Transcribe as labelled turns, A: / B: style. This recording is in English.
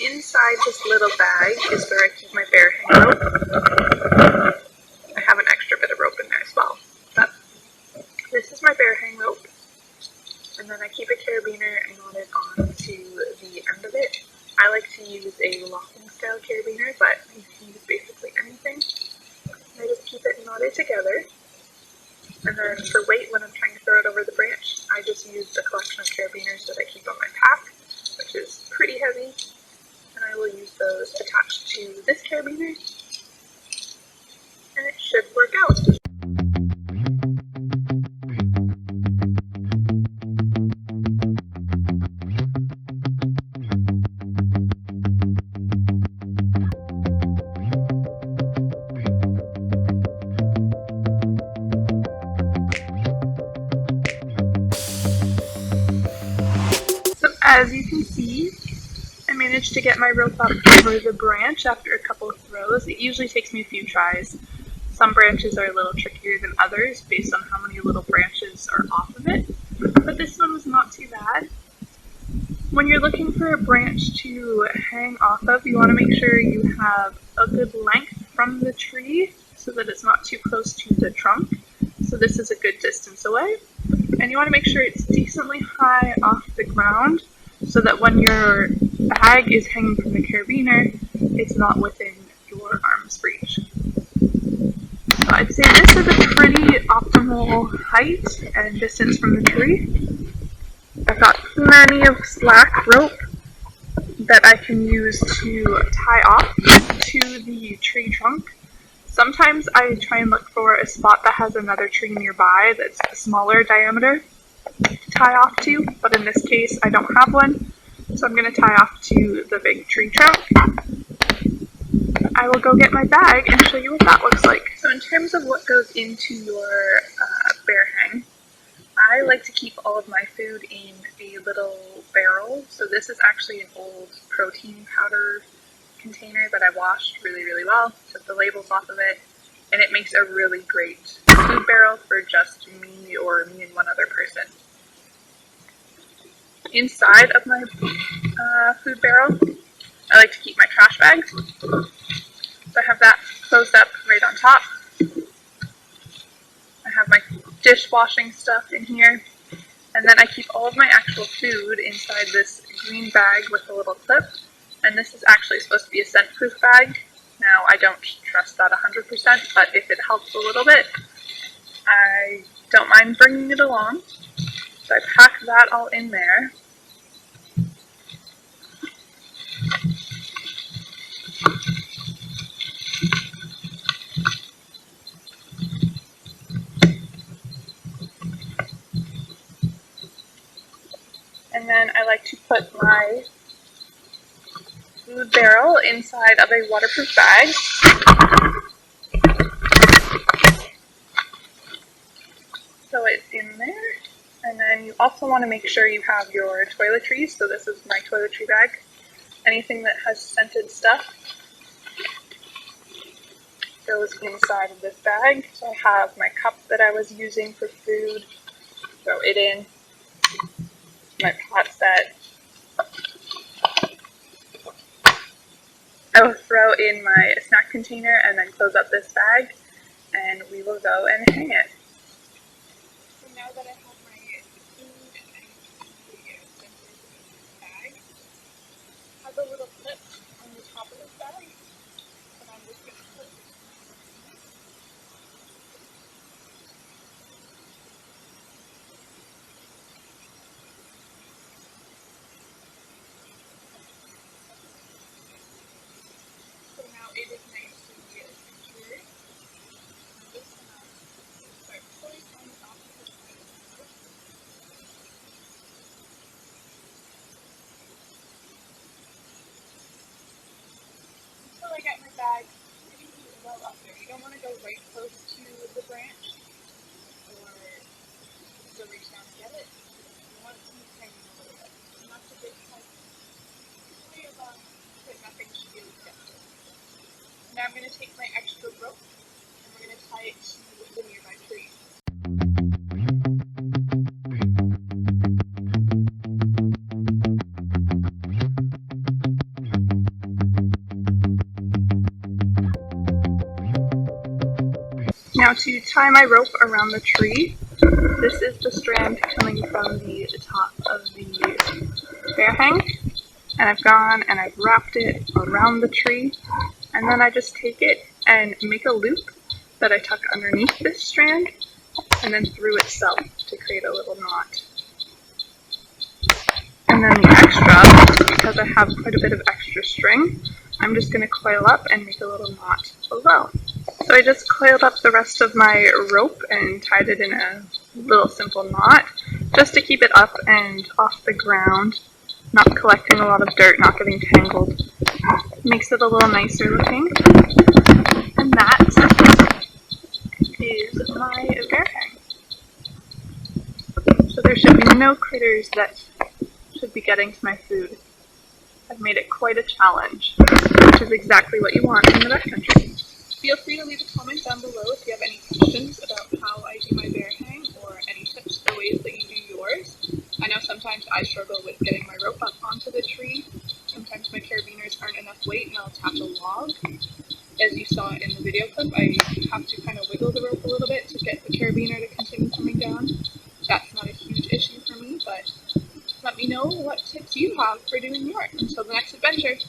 A: Inside this little bag is where I keep my bear hang rope. I have an extra bit of rope in there as well. But this is my bear hang rope. And then I keep a carabiner knotted onto the end of it. I like to use a locking style carabiner, but you can use basically anything. And I just keep it knotted together. And then for weight, when I'm trying to throw it over the branch, I just use a collection of carabiners that I keep on my pack, which is pretty heavy. And I will use those attached to this carabiner, and it should work out. So as you can see, I managed to get my rope up over the branch after a couple of throws. It usually takes me a few tries. Some branches are a little trickier than others based on how many little branches are off of it, but this one was not too bad. When you're looking for a branch to hang off of, you want to make sure you have a good length from the tree so that it's not too close to the trunk. So this is a good distance away. And you want to make sure it's decently high off the ground so that when your bag is hanging from the carabiner, it's not within your arm's reach. So I'd say this is a pretty optimal height and distance from the tree. I've got plenty of slack rope that I can use to tie off to the tree trunk. Sometimes I try and look for a spot that has another tree nearby that's a smaller diameter to tie off to, but in this case I don't have one, so I'm going to tie off to the big tree trunk. I will go get my bag and show you what that looks like. So in terms of what goes into your bear hang, I like to keep all of my food in a little barrel. So this is actually an old protein powder container that I washed really well, took the labels off of it, and it makes a really great food barrel for just me or me and one other person. Inside of my food barrel, I like to keep my trash bags. So I have that closed up right on top. I have my dishwashing stuff in here, and then I keep all of my actual food inside this green bag with a little clip. And this is actually supposed to be a scent-proof bag. Now, I don't trust that 100%, but if it helps a little bit, I don't mind bringing it along. So I pack that all in there. And then I like to put my food barrel inside of a waterproof bag. So it's in there. And then you also want to make sure you have your toiletries. So this is my toiletry bag. Anything that has scented stuff goes inside of this bag. So I have my cup that I was using for food. Throw it in. My pot set. I will throw in my snack container and then close up this bag, and we will go and hang it. So now that I have my food and my scented bag, I have a little clip on the top of this bag, and I'm just going to clip it. So now it is nice and secured. I'm just going to start pulling on the top of the bag. Until I get my bag pretty well up there. You don't want to go right close to the branch or still reach down to get it. You want it to be hanging a little bit. Not too big tight. But nothing should be able to get to it. Now I'm going to take my extra rope and we're going to tie it to the nearby tree. to tie my rope around the tree, this is the strand coming from the top of the bear hang, and I've gone and I've wrapped it around the tree, and then I just take it and make a loop that I tuck underneath this strand, and then through itself to create a little knot. And then the extra, because I have quite a bit of extra string, I'm just going to coil up and make a little knot below. So I just coiled up the rest of my rope and tied it in a little simple knot, just to keep it up and off the ground, not collecting a lot of dirt, not getting tangled. Makes it a little nicer looking. And that is my bear hang. So there should be no critters that should be getting to my food. I've made it quite a challenge, which is exactly what you want in the backcountry. Feel free to leave a comment down below if you have any questions about how I do my bear hang, or any tips or ways that you do yours. I know sometimes I struggle with getting my rope up onto the tree. Sometimes my carabiners aren't enough weight and I'll attach a log. As you saw in the video clip, I have to kind of wiggle the rope a little bit to get the carabiner to continue coming down. That's not a huge issue for me, but let me know what tips you have for doing yours. Until the next adventure.